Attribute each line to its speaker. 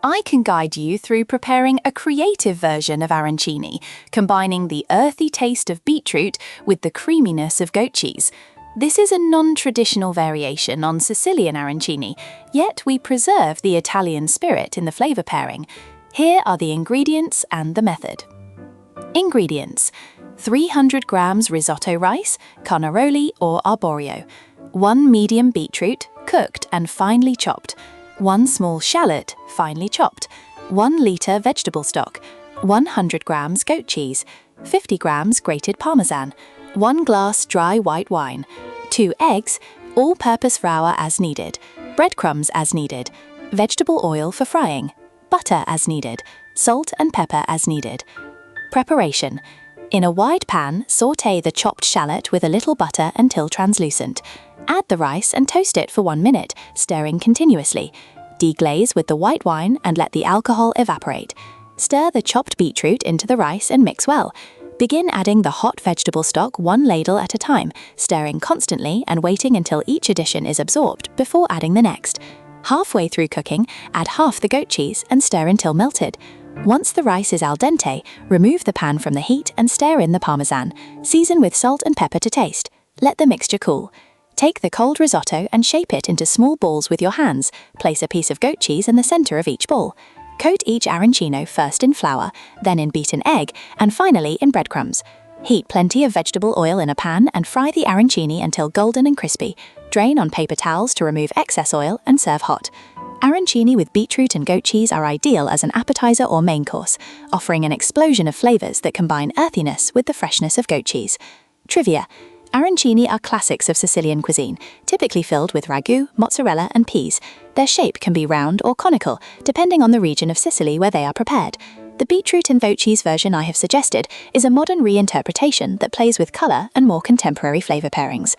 Speaker 1: I can guide you through preparing a creative version of arancini, combining the earthy taste of beetroot with the creaminess of goat cheese. This is a non-traditional variation on Sicilian arancini, yet we preserve the Italian spirit in the flavor pairing. Here are the ingredients and the method. Ingredients: 300 grams risotto rice, Carnaroli or Arborio, 1 medium beetroot, cooked and finely chopped, 1 small shallot, finely chopped, 1 litre vegetable stock, 100 grams goat cheese, 50 grams grated Parmesan, 1 glass dry white wine, 2 eggs, all-purpose flour as needed, breadcrumbs as needed, vegetable oil for frying, butter as needed, salt and pepper as needed. Preparation: in a wide pan, sauté the chopped shallot with a little butter until translucent. Add the rice and toast it for 1 minute, stirring continuously. Deglaze with the white wine and let the alcohol evaporate. Stir the chopped beetroot into the rice and mix well. Begin adding the hot vegetable stock 1 ladle at a time, stirring constantly and waiting until each addition is absorbed before adding the next. Halfway through cooking, add half the goat cheese and stir until melted. Once the rice is al dente, remove the pan from the heat and stir in the Parmesan. Season with salt and pepper to taste. Let the mixture cool. Take the cold risotto and shape it into small balls with your hands. Place a piece of goat cheese in the center of each ball. Coat each arancino first in flour, then in beaten egg, and finally in breadcrumbs. Heat plenty of vegetable oil in a pan and fry the arancini until golden and crispy. Drain on paper towels to remove excess oil and serve hot. Arancini with beetroot and goat cheese are ideal as an appetizer or main course, offering an explosion of flavors that combine earthiness with the freshness of goat cheese. Trivia: arancini are classics of Sicilian cuisine, typically filled with ragu, mozzarella and peas. Their shape can be round or conical, depending on the region of Sicily where they are prepared. The beetroot and goat cheese version I have suggested is a modern reinterpretation that plays with color and more contemporary flavor pairings.